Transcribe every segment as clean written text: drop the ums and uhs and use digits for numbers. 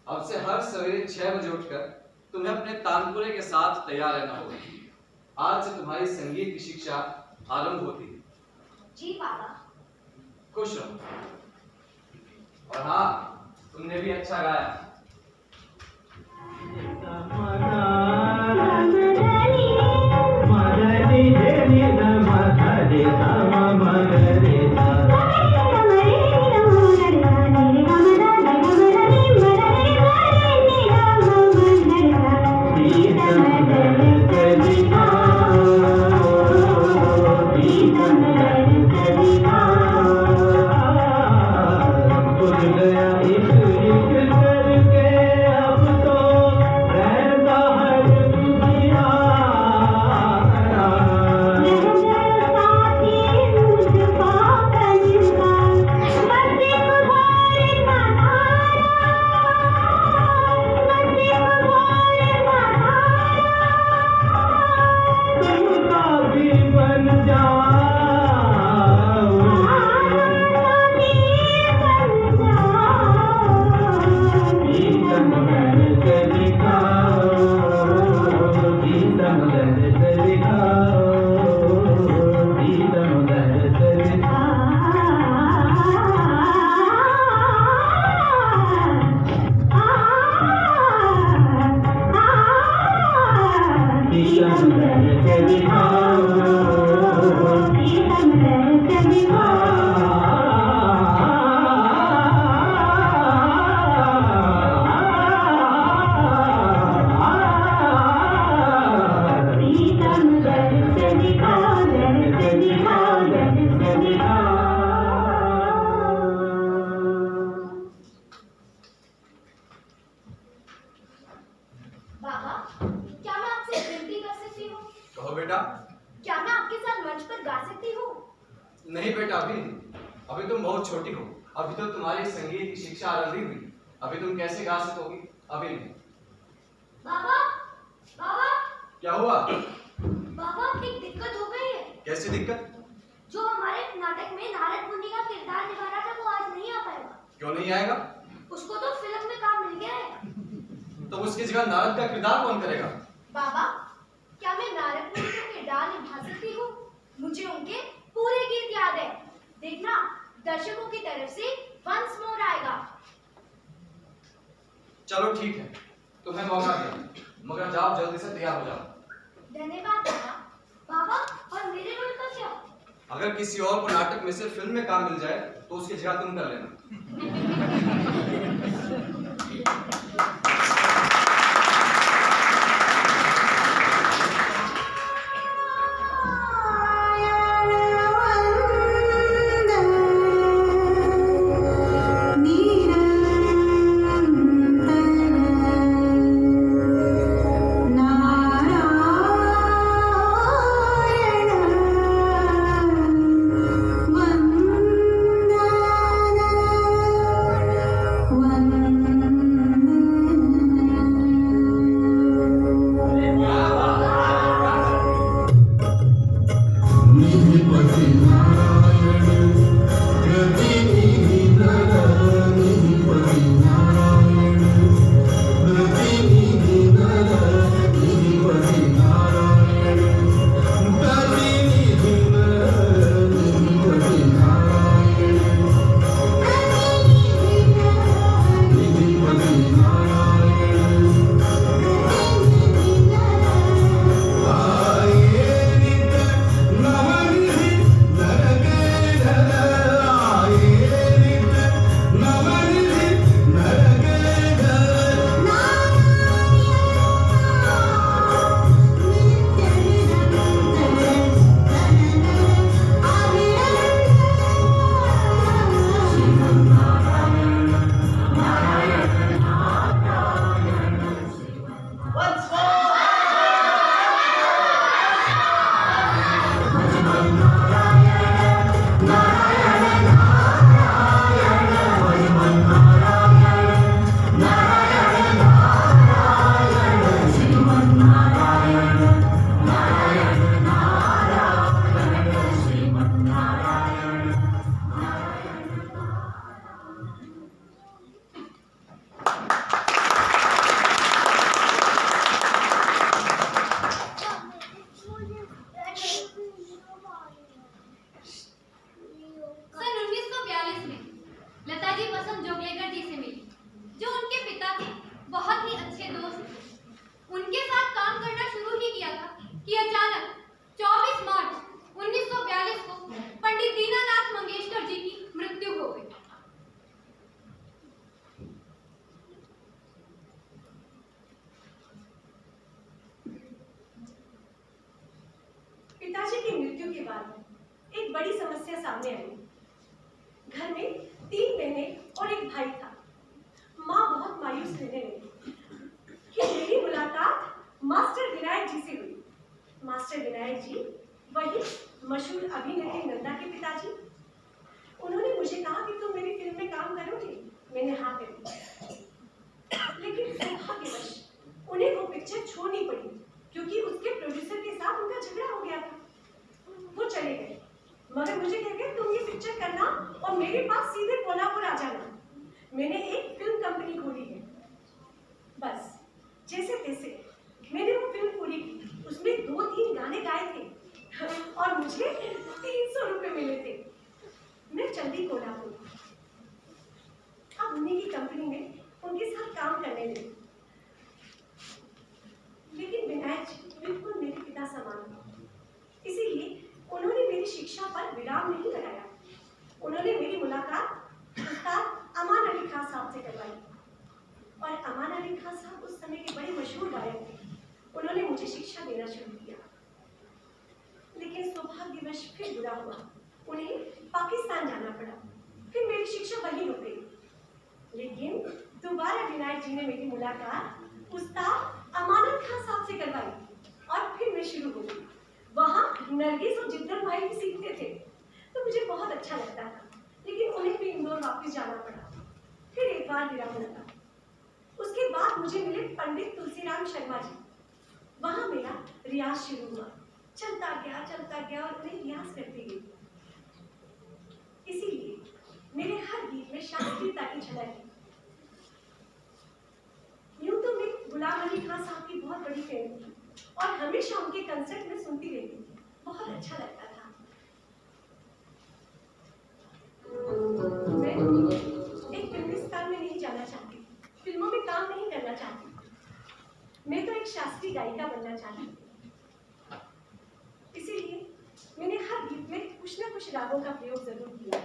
अब से हर सवेरे 6 बजे उठकर तुम्हें अपने तानपुरे के साथ तैयार रहना होगा। आज से तुम्हारी संगीत की शिक्षा आरंभ होती है। जी पापा। खुश रहो। और हाँ, तुमने भी अच्छा गाया। कहो बेटा। क्या मैं आपके साथ मंच पर गा सकती हूँ? नहीं बेटा, अभी नहीं। अभी तुम बहुत छोटी हो, अभी तो तुम्हारी संगीत की शिक्षा आरंभ ही हुई। अभी तुम कैसे गा सकोगी? अभी नहीं। बाबा, बाबा, क्या हुआ? बाबा, एक दिक्कत हो गई है। कैसी दिक्कत? जो हमारे नाटक में नारद मुनि का किरदार निभा रहा था वो आज नहीं आ पाएगा। क्यों नहीं आएगा? उसको तो फिल्म में काम मिल गया है। तो उसकी जगह नारद का किरदार कौन करेगा? बाबा, क्या मैं नारद मुनि का किरदार निभा सकती हूँ? मुझे उनके पूरे गीत याद है। देखना, दर्शकों की तरफ से वंस मोर आएगा। चलो ठीक है, तुम्हें मौका दिया, मगर जाओ जल्दी से तैयार हो जाओ। धन्यवाद बाबा। बाबा, और मेरे रोल का क्या? अगर किसी और को नाटक में से फिल्म में काम मिल जाए तो उसकी जगह तुम कर लेना। पिताजी की मृत्यु के बाद एक बड़ी समस्या सामने आई। घर में 3 बहनें और एक भाई था। माँ बहुत मायूस रहने लगी कि मेरी मुलाकात मास्टर विनायक जी से हुई। मास्टर विनायक जी वही मशहूर अभिनेत्री नंदा के पिताजी। उन्होंने मुझे कहा कि तुम मेरी फिल्म में काम करोगे। मैंने हाँ कर दी, लेकिन दुर्भाग्यवश उन्हें वो पिक्चर छोड़नी पड़ी क्योंकि उसके प्रोड्यूसर के साथ उनका झगड़ा हो गया था। वो चले गए, मगर मुझे कह गए तुम ये पिक्चर करना और मेरे पास सीधे कोल्हापुर आ जाना। मैंने एक फिल्म कंपनी खोली है। बस जैसे तैसे मैंने वो फिल्म पूरी की। उसमें 2-3 गाने गाए थे और मुझे 300 रुपए मिले थे। मैं चली कोल्हापुर। अब उन्हीं की कंपनी में उनके साथ काम करने लगी। लेकिन विनायक जी बिल्कुल मेरे पिता समान थे, इसीलिए उन्होंने मेरी शिक्षा पर विराम नहीं लगाया। उन्होंने मेरी मुलाकात उस्ताद अमान अली खान साहब से करवाई और अमान अली खान साहब उस समय के बड़े मशहूर गायक थे। उन्होंने मुझे शिक्षा देना शुरू किया, लेकिन सौभाग्यवश फिर बुरा हुआ। उन्हें पाकिस्तान जाना पड़ा। फिर मेरी शिक्षा वहीं रुक गई। लेकिन दोबारा विनायक जी ने मेरी मुलाकात उस्ताद अमानत खान साहब से करवाई और फिर मैं शुरू हो गई। नरगिस और जिद्दन भाई भी सीखते थे तो मुझे बहुत अच्छा लगता था, लेकिन उन्हें भी इंदौर वापस जाना पड़ा। फिर एक बार विराम लगा। उसके बाद मुझे मिले पंडित तुलसीराम शर्मा जी। वहां मेरा रियाज शुरू हुआ, चलता गया और उन्हें रियाज करती गई। इसीलिए मेरे हर गीत में शास्त्रीयता की झलक है। यूं तो मैं गुलाम अली खान साहब की बहुत बड़ी फैन थी और हमेशा उनके कंसर्ट में सुनती रहती थी, बहुत अच्छा लगता था। मैं एक फिल्मिस्तान में नहीं जाना चाहती, फिल्मों में काम नहीं करना चाहती। मैं तो एक शास्त्रीय गायिका बनना चाहती हूँ। इसीलिए मैंने हर गीत में कुछ न कुछ रागों का प्रयोग जरूर किया।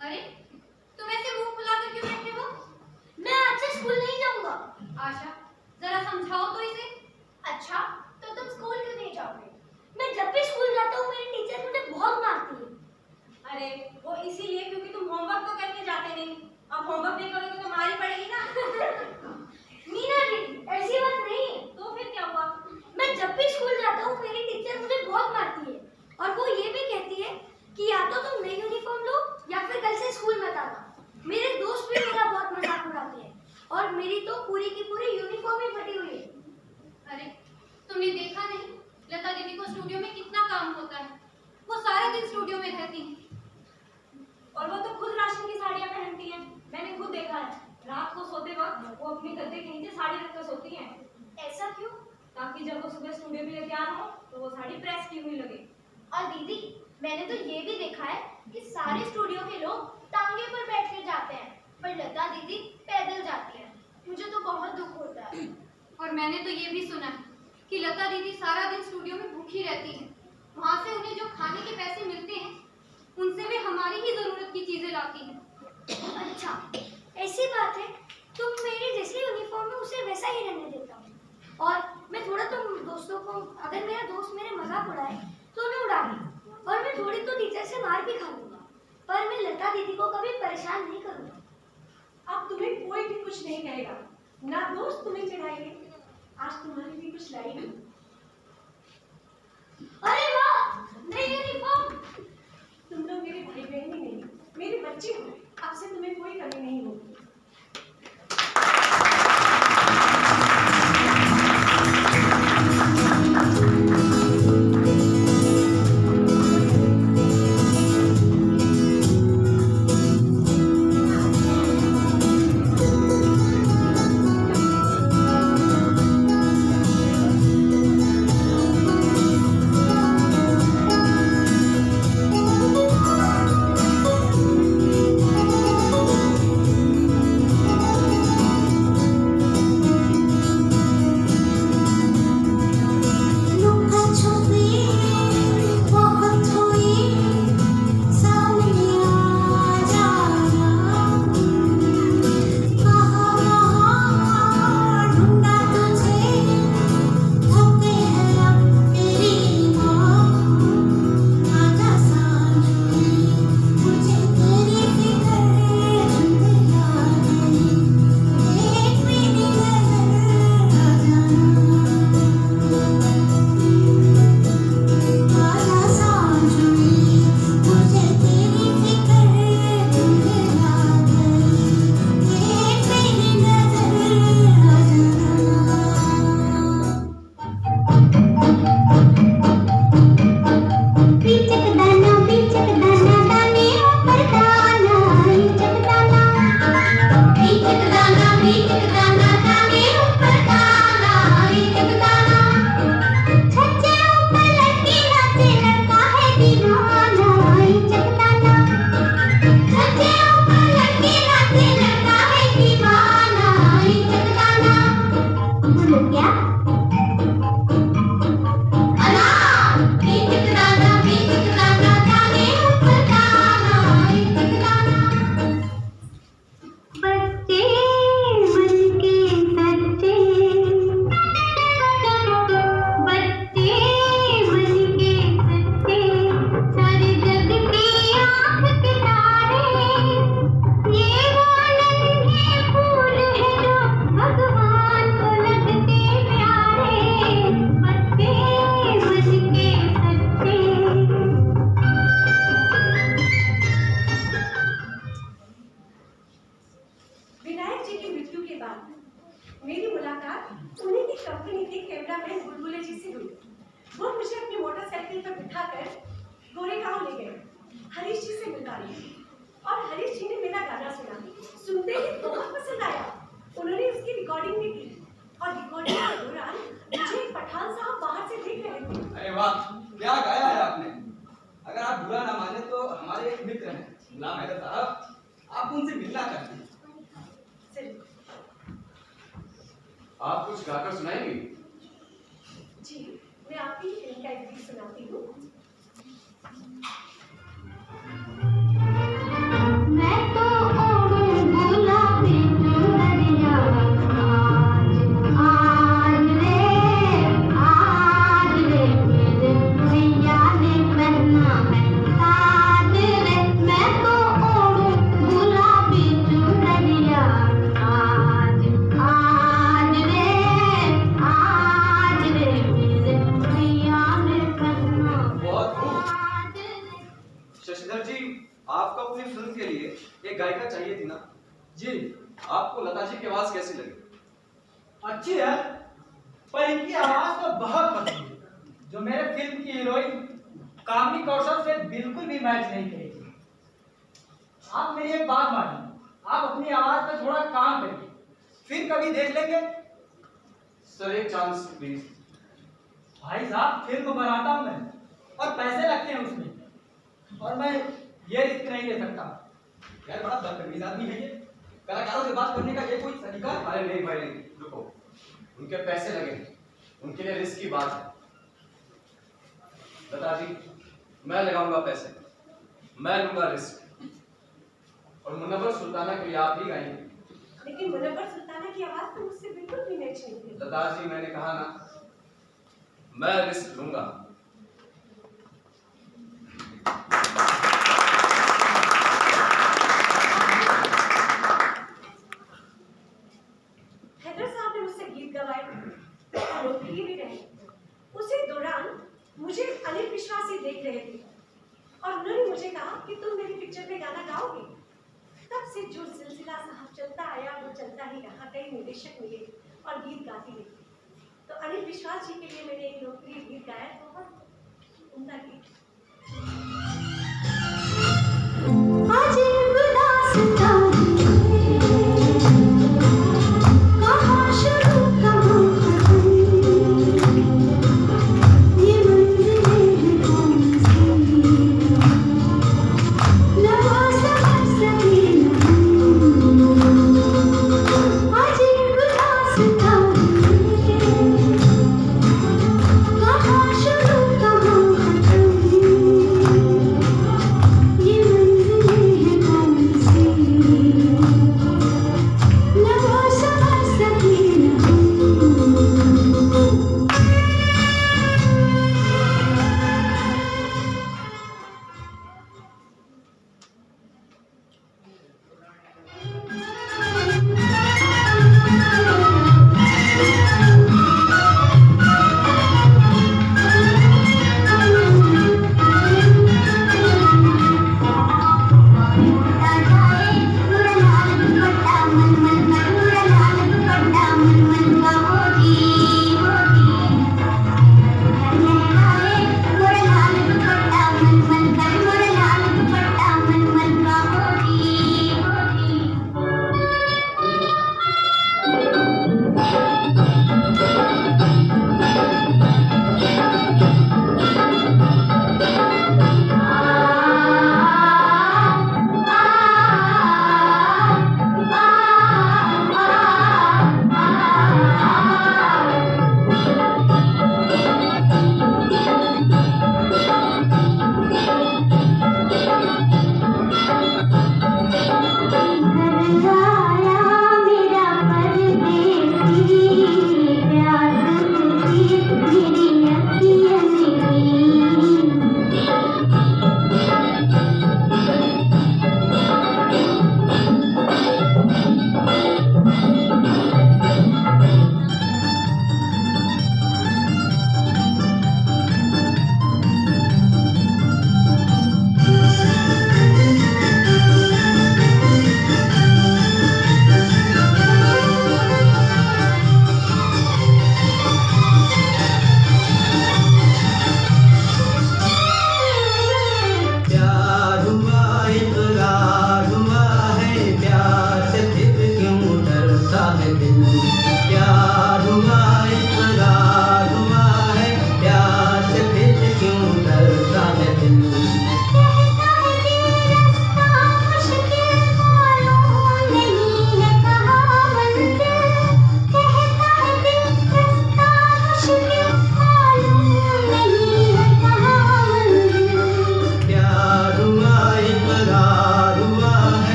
अरे तुम ऐसे मुंह फुलाकर क्यों बैठे हो? मैं आज से स्कूल नहीं जाऊंगा। आशा, जरा समझाओ तो इसे। अच्छा, तो तुम स्कूल क्यों नहीं जाओगे? मैं जब भी स्कूल जाता हूँ मेरी टीचर मुझे बहुत मारती है। अरे वो इसीलिए क्योंकि तुम होमवर्क तो करके जाते नहीं। अब होमवर्क नहीं करोगे तो मारी पड़ेगी ना। मीना दीदी, ऐसी बात नहीं है। तो फिर क्या हुआ? मैं जब भी स्कूल जाता हूँ मेरी टीचर मुझे बहुत मारती है और वो ये भी कहती है कि या तो तुम नई यूनिफॉर्म लो या फिर कल से स्कूल मत आना। मेरे दोस्त भी मेरा बहुत मजाक उड़ाते हैं और मेरी तो पूरी की पूरी यूनिफॉर्म ही फटी हुई है। अरे तुमने देखा नहीं लता दीदी को स्टूडियो में कितना काम होता है? वो सारा दिन स्टूडियो में रहती हैं और वो तो खुद राशन की साड़ियाँ पहनती हैं। मैंने खुद देखा है, रात को सोते वक्त वो अपनी गद्दे के नीचे साड़ी रखकर सोती हैं। ऐसा क्यों? ताकि ताकि जब वो सुबह स्टूडियो के लिए तैयार हो तो वो साड़ी प्रेस की हुई लगे। और दीदी, मैंने तो ये भी देखा है कि सारे स्टूडियो के लोग टांगे पर बैठ कर जाते हैं, पर लता दीदी पैदल जाती हैं। मुझे तो बहुत दुख होता है। और मैंने तो ये भी सुना है कि लता दीदी सारा दिन स्टूडियो में भूखी रहती हैं। वहाँ से उन्हें जो खाने के पैसे मिलते हैं, उनसे वे हमारी ही जरूरत की चीजें लाती हैं। अच्छा, ऐसी बात है। तुम मेरे जैसे यूनिफॉर्म में उसे वैसा ही रहने देता हूँ। और मैं थोड़ा तुम दोस्तों को, अगर मेरा दोस्त मेरे मजाक उड़ाए तो मैं उड़ा दूँ, और मैं थोड़ी तो टीचर से मार भी खा लूँगा, पर मैं लता दीदी को कभी परेशान नहीं करूँगा। अब तुम्हें कोई भी कुछ नहीं कहेगा, ना दोस्त तुम्हें चिढ़ाएंगे। आज तुम्हारे लिए कुछ लाई हूँ। अरे वाह, नई यूनिफॉर्म! तुम लोग मेरे भाई बहन ही नहीं, मेरे बच्चे हो। अब से तुम्हें कोई कमी नहीं होगी। आप कुछ गाकर सुनाएंगे? जी, मैं आपकी फिल्म का एक गीत सुनाती हूँ। मैं तो ओढ़ूं गुलाबी चुनरिया, आज रे मेरे भैया ने पहना है साज रे। मैं तो ओढ़ूं गुलाबी चुनरिया, आज रे मेरे भैया ने पहना साज रे। शशिधर जी, आपको अपनी फिल्म के लिए एक गायिका चाहिए थी ना? जी। आपको लता जी की आवाज कैसी लगी? अच्छी है, पर इनकी आवाज तो बहुत पसंद है, जो मेरे फिल्म की हीरोइन कामनी कौशल से बिल्कुल भी मैच नहीं करेगी। आप मेरी एक बात मानिए, आप अपनी आवाज पे थोड़ा काम करिए, फिर कभी देख लेंगे। सर एक चांस प्लीज। भाई साहब फिल्म बनाता हूँ मैं और पैसे लगते हैं उसमें, और मैं ये रिस्क नहीं ले सकता। यार बड़ा बदतमीज आदमी है ये। कलाकारों से बात करने का ये कोई तरीका है? अरे नहीं भाई नहीं, रुको। उनके पैसे लगे, उनके लिए रिस्क की बात है। लता जी, मैं लगाऊंगा पैसे, मैं लूंगा रिस्क, और मुनव्वर सुल्ताना के लिए आप ही गाएंगे। लेकिन मुनव्वर सुल्ताना की आवाज तो मुझसे बिल्कुल भी मैच नहीं थी। लता जी, मैंने कहा ना, मैं रिस्क लूंगा। हैदर साहब ने मुझसे गीत गवाए, लोकप्रिय भी रहे। उसी दौरान मुझे अनिल विश्वास ही देख रहे थे और उन्होंने मुझे कहा कि तुम मेरी पिक्चर में गाना गाओगे। तब से जो सिलसिला साहब चलता आया वो चलता ही रहा। कई निर्देशक मिले और गीत गाती रही। तो अनिल विश्वास जी के लिए मैंने एक लोकप्रिय गीत गाया, बहुत उम्दा गीत।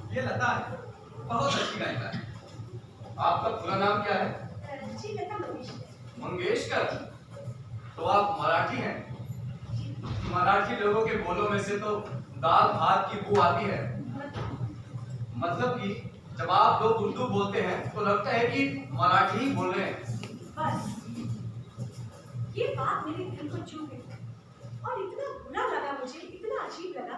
ये लता है, बहुत अच्छी गायिका है। आपका पूरा नाम क्या है? जी लता मंगेशकर। मंगेशकर? तो आप मराठी हैं? मराठी लोगों के बोलों में से तो दाल भात की बू आती है। मतलब कि जब आप लोग उर्दू बोलते हैं तो लगता है कि मराठी ही बोल रहे हैं। बस ये बात मेरे दिल को छू गई और इतना बुरा लगा मुझे, इतना अजीब लगा।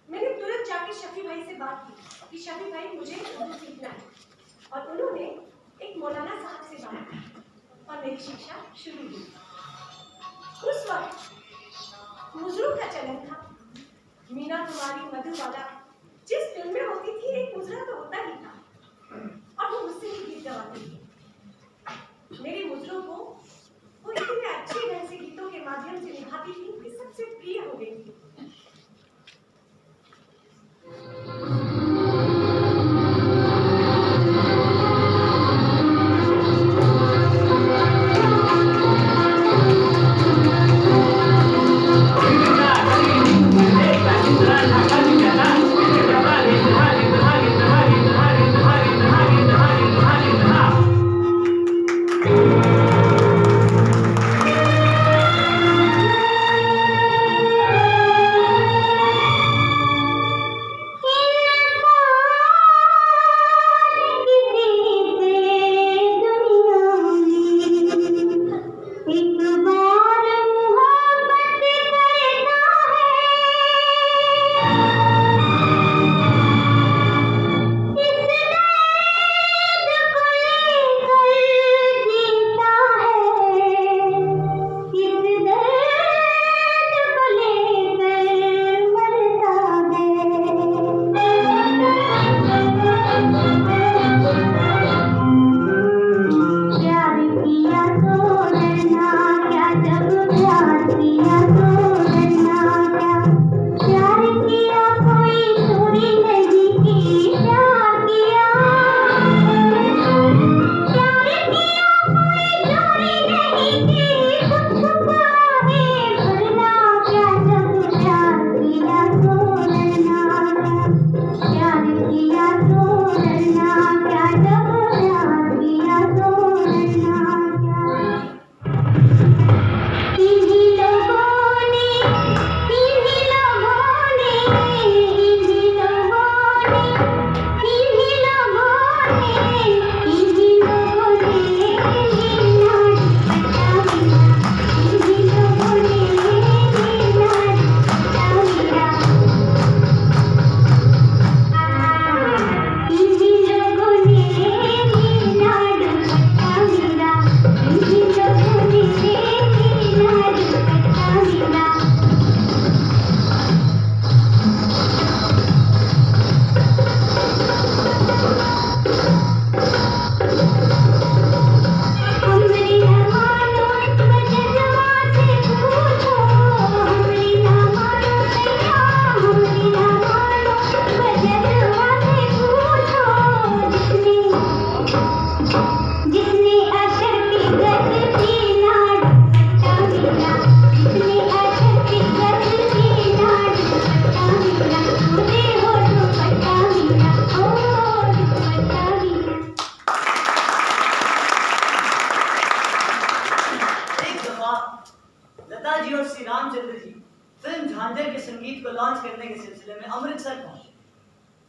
मैंने तुरंत जाके शफी भाई से बात की कि शफी भाई मुझे उर्दू सीखना है, और उन्होंने एक मौलाना साहब से बात की और मेरी शिक्षा शुरू हुई। उस वक्त मुजरों का चलन था। मीना कुमारी मधुबाला जिस फिल्म में होती थी एक मुजरा तो होता ही था और वो मुझसे ही गीत गवाती थी। मेरे मुजरों को वो इतने अच्छे ढंग से गीतों के माध्यम से निभाती थी कि सबसे प्रिय हो गई थी।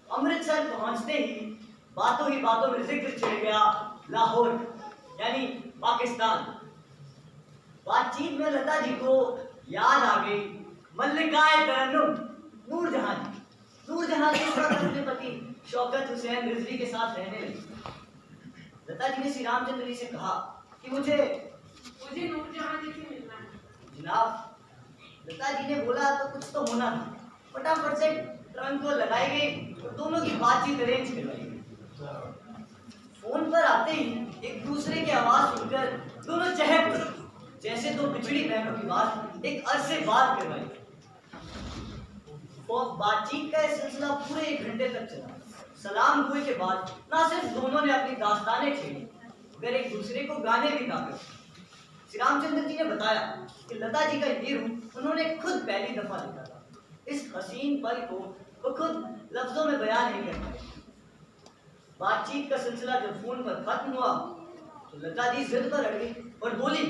अमृतसर पहुंचते ही बातों में जिक्र छिड़ गया लाहौर यानी पाकिस्तान। बातचीत में लता जी को याद आ गई मल्लिकाए तरन्नुम नूरजहां जी। नूरजहां जी उस वक्त अपने पति शौकत हुसैन रिजवी के साथ रहने लगी। लता जी ने श्री रामचंद्र जी से कहा कि मुझे नूरजहां जी से मिलना है। जनाब लता जी ने बोला तो कुछ तो होना था। फटाफट से ट्रंक को लगाई गई और दोनों की बातचीत अरेंज करवाई गई। फोन पर आते ही एक दूसरे की आवाज सुनकर दोनों चहक पड़े जैसे दो बिछड़ी बहनों की बात एक अरसे बाद करवाई। बातचीत का यह सिलसिला पूरे 1 घंटे तक चला। सलाम हुए के बाद ना सिर्फ दोनों ने अपनी दास्तानें छेड़ी मगर एक दूसरे को गाने भी गा कर। श्री रामचंद्र जी ने बताया कि लता जी का ये रूप उन्होंने खुद पहली दफा देखा था। इस हसीन पल को वो खुद लफ्जों में बयान नहीं कर पाए। बातचीत का सिलसिला जब फोन पर खत्म हुआ तो लता जी जिद पर अड़ गई और बोली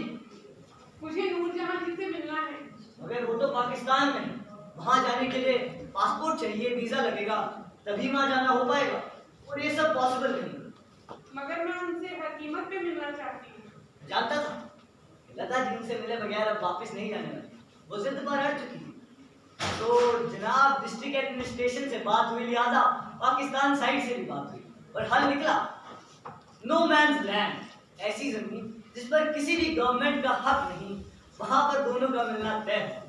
मुझे नूरजहां जी से मिलना है। मगर वो तो पाकिस्तान में है, वहां जाने के लिए पासपोर्ट चाहिए, वीजा लगेगा, तभी वहां जाना हो पाएगा, और ये सब पॉसिबल नहीं। मगर मैं उनसे हर कीमत पे मिलना चाहती हूँ। जानता था लता जी उनसे मिले बगैर अब वापस नहीं जाने वाली, वो जिद पर अड़ चुकी थी। तो जनाब डिस्ट्रिक्ट एडमिनिस्ट्रेशन से बात हुई, लिहाजा पाकिस्तान साइड से भी बात हुई, और हल निकला नो मैन्स लैंड, ऐसी जमीन जिस पर किसी भी गवर्नमेंट का हक नहीं, वहां पर दोनों का मिलना तय है।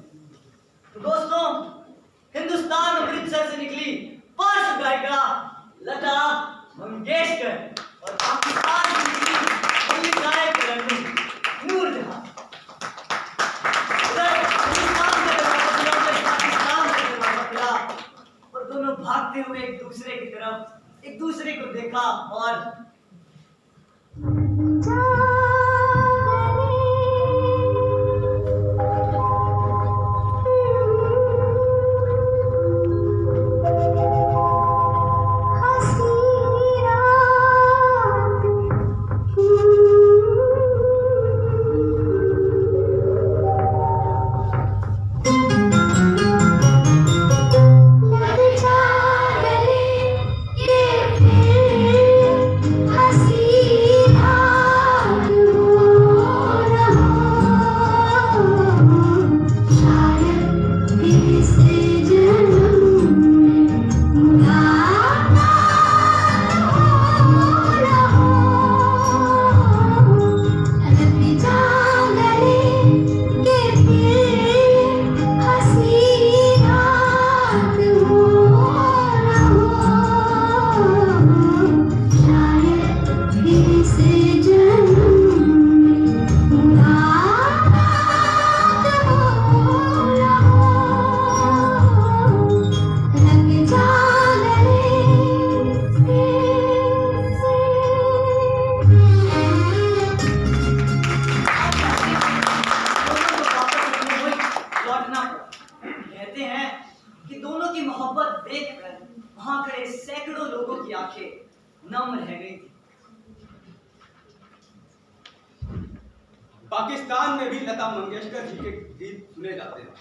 तो दोस्तों, हिंदुस्तान अमृतसर से निकली पार्श्व गायिका लता मंगेशकर और पाकिस्तान से निकली दिल्ली गायक रणवीर नूरजहां। उधर हिंदुस्तान का दरवाजा खुला, पाकिस्तान का दरवाजा खुला, और दोनों भागते हुए एक दूसरे की तरफ एक दूसरे को देखा और कहते हैं कि दोनों की मोहब्बत देखकर वहां खड़े सैकड़ों लोगों की आंखें नम रह गई थी। पाकिस्तान में भी लता मंगेशकर जी के गीत सुने जाते हैं,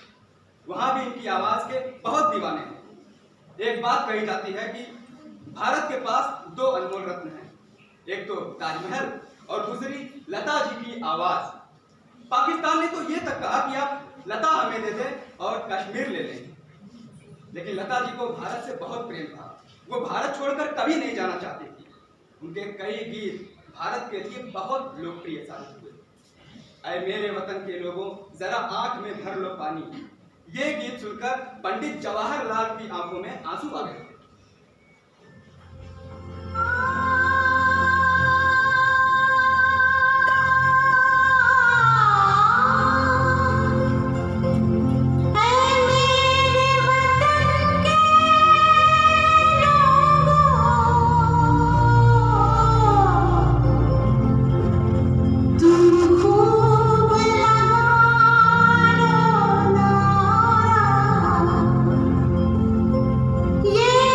वहां भी इनकी आवाज के बहुत दीवाने हैं। एक बात कही जाती है कि भारत के पास दो अनमोल रत्न हैं, एक तो ताजमहल और दूसरी लता जी की आवाज। पाकिस्तान ने तो ये तक कहा कि आप लता हमें दे दें और कश्मीर ले लें, लेकिन लता जी को भारत से बहुत प्रेम था, वो भारत छोड़कर कभी नहीं जाना चाहती थी। उनके कई गीत भारत के लिए बहुत लोकप्रिय साबित हुए। ऐ मेरे वतन के लोगों जरा आंख में भर लो पानी, ये गीत सुनकर पंडित जवाहरलाल की आंखों में आंसू आ गए। ये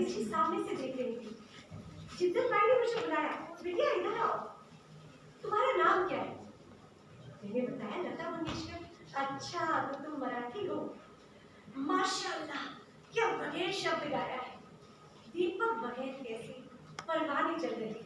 जी सामने से देख रही थी। जिद्दत भाई ने मुझे बुलाया, बिटिया इधर आओ, तुम्हारा नाम क्या है? मैंने बताया लता मंगेशकर। अच्छा, तो तुम मराठी हो। माशाल्लाह, क्या बगैर शब्द गाया है। दीपक बगैर कैसे परवाने चल रही है।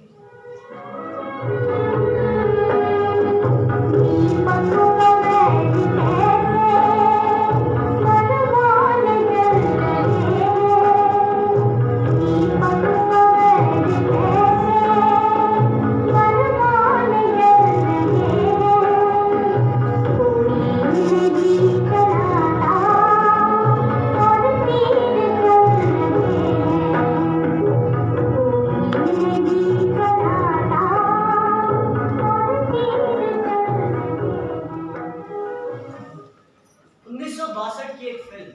की एक फिल्म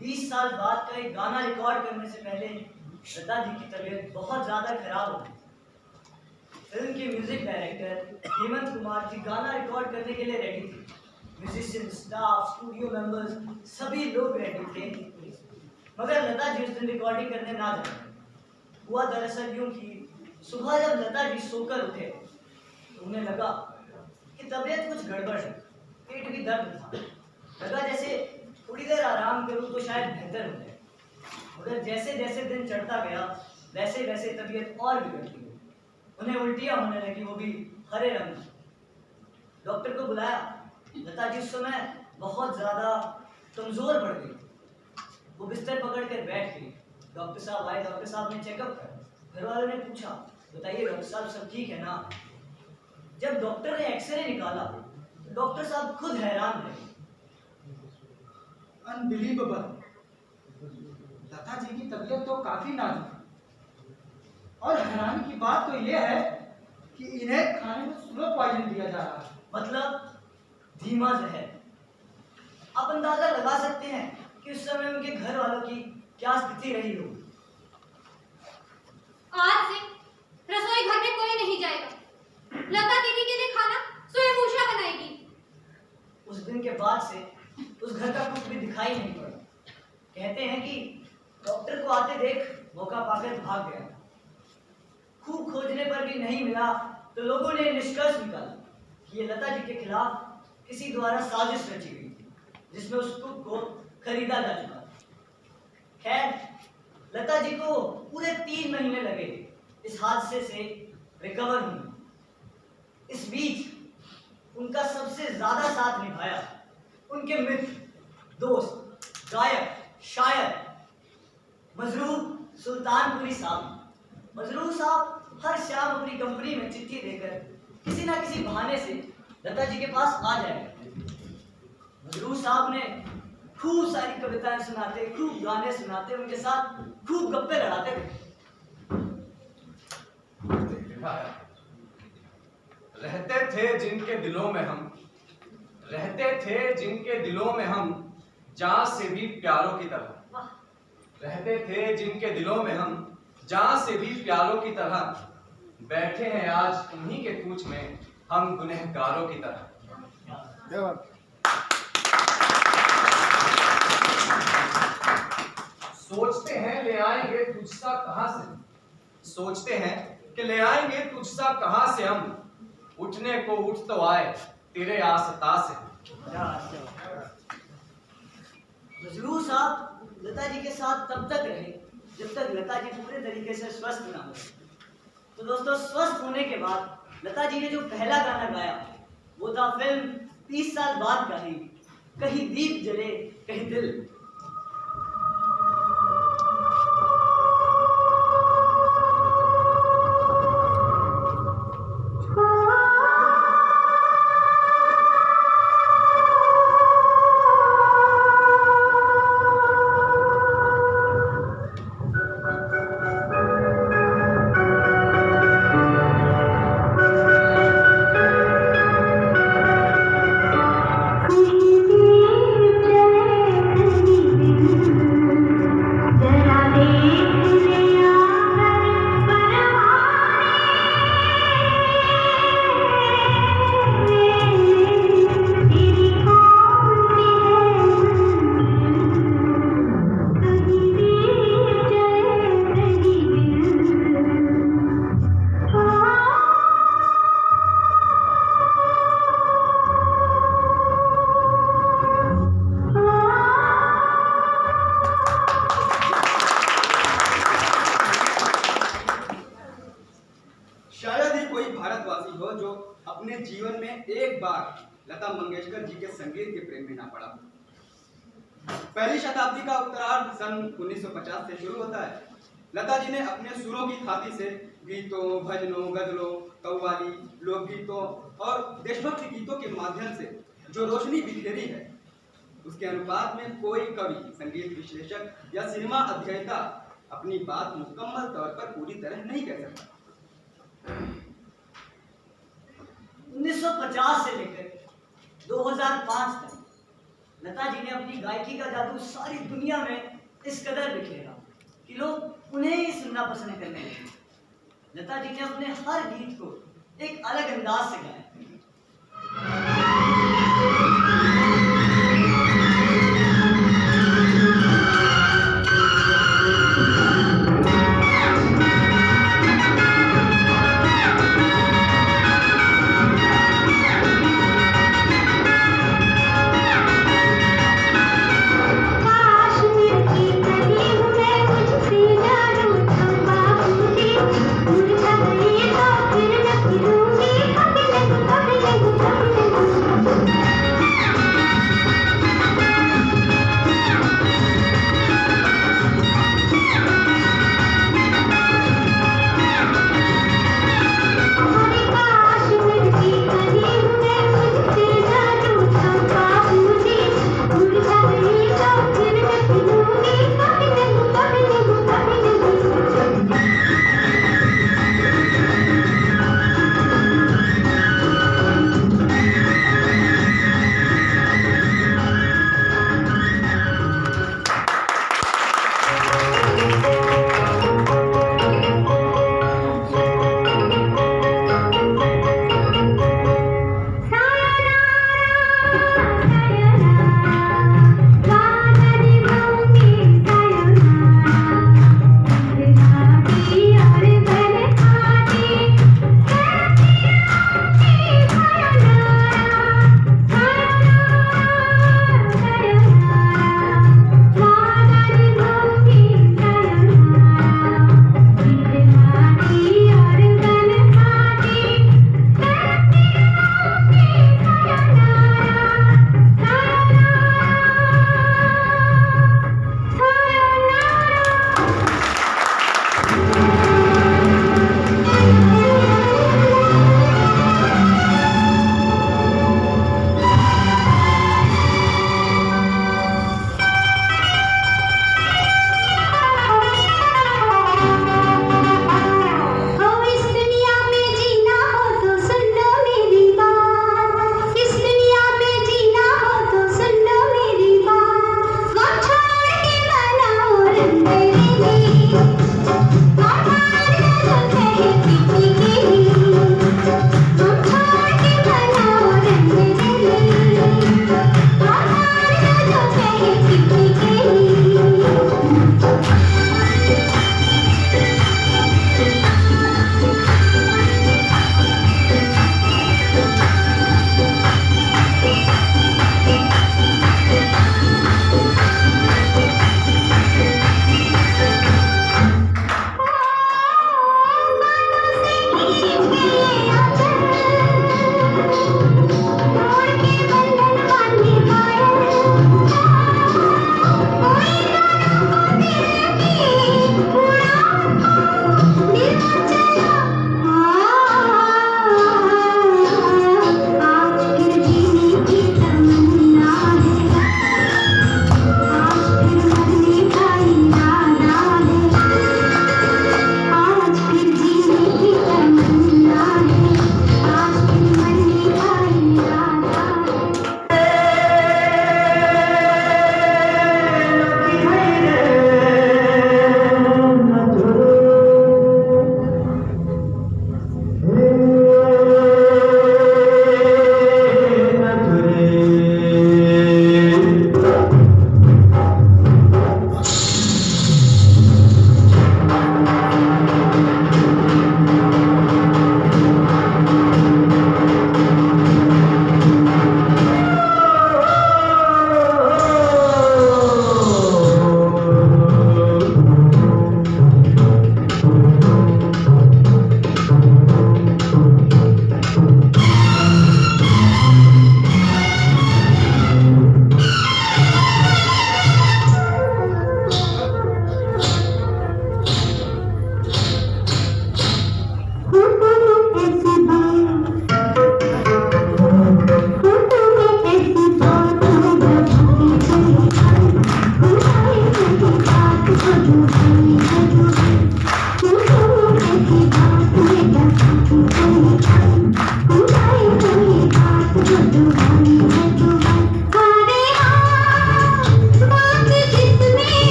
20 साल बाद का एक गाना रिकॉर्ड करने से पहले लता जी की तबीयत बहुत ज्यादा खराब हो गई। फिल्म के म्यूजिक डायरेक्टर हेमंत कुमार जी गाना रिकॉर्ड करने के लिए रेडी थे। म्यूजिशियन, स्टाफ, स्टूडियो मेंबर्स सभी लोग रेडी थे, मगर लता जी उस दिन रिकॉर्डिंग करने ना जाए। हुआ दरअसल यूं कि सुबह जब लता जी सोकर उठे तो उन्हें लगा कि तबीयत कुछ गड़बड़ है, पेट भी दर्द था। लगा जैसे थोड़ी देर आराम करूं तो शायद बेहतर हो जाए, मगर जैसे जैसे दिन चढ़ता गया वैसे वैसे तबीयत और बिगड़ती गई। उन्हें उल्टियां होने लगी, वो भी हरे रंग की। डॉक्टर को बुलाया। लता जी उस समय बहुत ज्यादा कमजोर पड़ गई। वो बिस्तर पकड़ कर बैठ गई। डॉक्टर साहब आए। डॉक्टर साहब ने चेकअप किया। घर वालों ने पूछा, बताइए डॉक्टर साहब सब ठीक है ना? जब डॉक्टर ने एक्सरे निकाला तो डॉक्टर साहब खुद हैरान रहे। अनबिलीवेबल, लता जी की तबीयत तो काफी नाजुक है, और हैरानी की बात तो यह है कि इन्हें खाने में स्लो पॉइजन दिया जा रहा है। मतलब धीमा जहर। आप अंदाजा लगा सकते हैं कि उस समय उनके घर वालों की क्या स्थिति रही हो। आज से रसोई घर में कोई नहीं जाएगा। लता दीदी के लिए खाना स्वयं उषा बनाएगी। उस दिन के बाद से उस घर का कुछ भी दिखाई नहीं पड़ा। कहते हैं कि डॉक्टर को आते देख मौका पाकर भाग गया। खूब खोजने पर भी नहीं मिला तो लोगों ने निष्कर्ष निकाला कि ये लता जी के खिलाफ किसी द्वारा साजिश रची गई थी, जिसमें उस कुक को खरीदा जा चुका था। खैर, लता जी को पूरे 3 महीने लगे इस हादसे से रिकवर होने। इस बीच उनका सबसे ज्यादा साथ निभाया उनके मित्र, दोस्त, गायक, शायर मजरूर सुल्तानपुरी साहब। मजरूर साहब हर शाम अपनी कंपनी में चिट्ठी देकर किसी ना किसी बहाने से लता जी के पास आ जाएगा। मजरूर साहब ने खूब सारी कविताएं सुनाते, खूब गाने सुनाते, उनके साथ खूब गप्पे लड़ाते थे। रहते थे जिनके दिलों में हम, रहते थे जिनके दिलों में हम, जान से भी प्यारों की तरह। रहते थे जिनके दिलों में हम, जान से भी प्यारों की तरह। बैठे हैं आज उन्हीं के कूच में हम गुनहगारों की तरह। सोचते हैं ले आएंगे तुझसा कहां से, सोचते हैं कि ले आएंगे तुझसा कहां से हम, उठने को उठ तो आए तेरे आसता से। मजरूर साहब लता जी के साथ तब तक रहे जब तक लता जी पूरे तरीके से स्वस्थ ना हो। तो दोस्तों, स्वस्थ होने के बाद लता जी ने जो पहला गाना गाया वो था फिल्म 30 साल बाद का ही कहीं दीप जले कहीं दिल। कहीं दीप जले कहीं लता मंगेशकर जी के संगीत के प्रेम में ना पड़ा। पहली शताब्दी का उत्तरार्ध सन 1950 से शुरू होता है। लता जी ने अपने सुरों की थाती से गीतों, भजनों, गजलों, कव्वाली, लोकगीतों और देशभक्ति गीतों के माध्यम से जो रोशनी बिखेरी है, उसके अनुपात में कोई कवि, संगीत विश्लेषक या सिनेमा अध्येता अपनी बात मुकम्मल तौर पर पूरी तरह नहीं कह सकता। 1950 से लेकर 2005 तक लता जी ने अपनी गायकी का जादू सारी दुनिया में इस कदर बिखेरा कि लोग उन्हें ही सुनना पसंद करने लगे। लता जी ने अपने हर गीत को एक अलग अंदाज से गाया। फिर न फिरूंगी,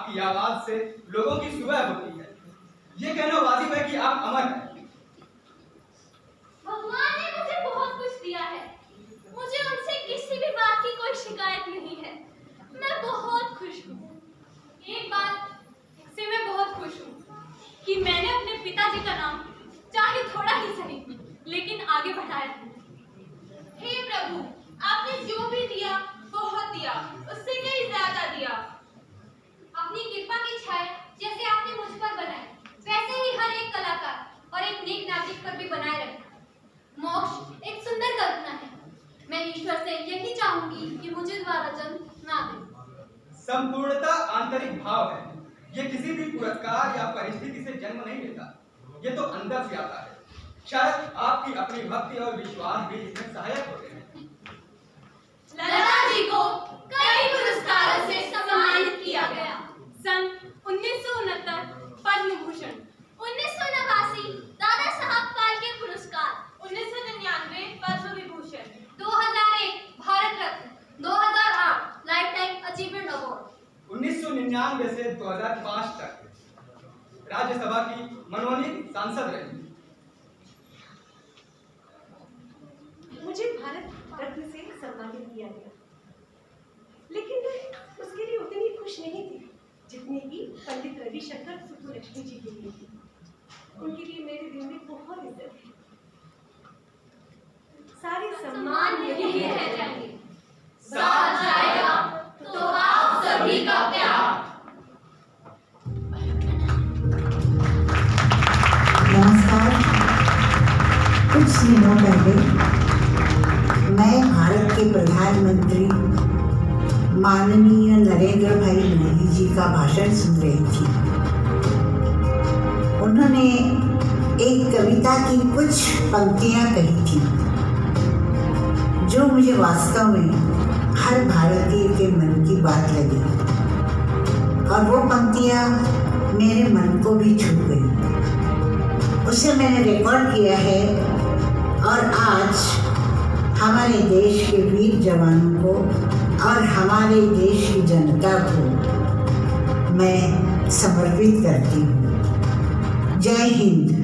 आपकी आवाज से लोगों की सुबह होती है। ये कहना वाजिब है कि आप अमर हैं। भगवान ने मुझे बहुत कुछ दिया है। मुझे उनसे किसी भी बात की कोई शिकायत नहीं है। मैं बहुत खुश हूँ। एक बात से मैं बहुत खुश हूँ कि मैंने अपने पिताजी का नाम चाहे थोड़ा ही सही लेकिन आगे बढ़ाया। हे प्रभु, आपने जो भी दिया बहुत दिया, उससे कहीं ज्यादा दिया। अपनी कृपा की छाया जैसे आपने मुझ पर बनाई, वैसे ही हर एक कलाकार और एक नेक नागरिक पर भी बनाए रखना। मोक्ष एक सुंदर कल्पना है। मैं ईश्वर से यही चाहूंगी कि मुझे दोबारा जन्म ना दे। संपूर्णता आंतरिक भाव है। ये किसी भी पुरस्कार या परिस्थिति से जन्म नहीं लेता, ये तो अंदर से आता है। शायद आपकी अपनी भक्ति और विश्वास भी इसमें सहायक होते हैं। लता जी को कई पुरस्कारों से सम्मानित किया गया। सन 1969 पद्म भूषण, 1989 दादा साहब फाल्के पुरस्कार, 1999 Padma Vibhushan, 2001 Bharat Ratna, 2008 life time achievement award. 1999 से 2005 तक राज्यसभा की मनोनीत सांसद रही। मुझे भारत रत्न से सम्मानित किया गया, लेकिन मैं उसके लिए उतनी खुश नहीं थी जितनी कि पंडित रविशंकर सुब्बुलक्ष्मी जी के लिए थी। उनके लिए मेरे दिल में बहुत इज्जत है। सारे सम्मान यही रह जाएंगे, साथ जाएगा तो आप सभी का प्यार। नमस्कार। कुछ दिनों पहले मैं भारत के प्रधानमंत्री माननीय नरेंद्र भाई मोदी जी का भाषण सुन रही थी। उन्होंने एक कविता की कुछ पंक्तियां कही थी जो मुझे वास्तव में हर भारतीय के मन की बात लगी, और वो पंक्तियां मेरे मन को भी छू गई। उसे मैंने रिकॉर्ड किया है और आज हमारे देश के वीर जवानों को और हमारे देश की जनता को मैं समर्पित करती हूँ। जय हिंद।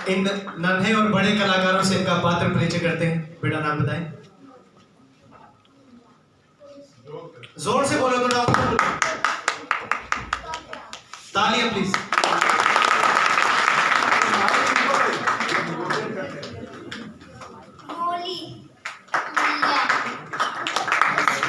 इन नन्हे और बड़े कलाकारों से इनका पात्र परिचय करते हैं। बेटा नाम बताएं। जोर से बोलो थोड़ा। तालियां प्लीज।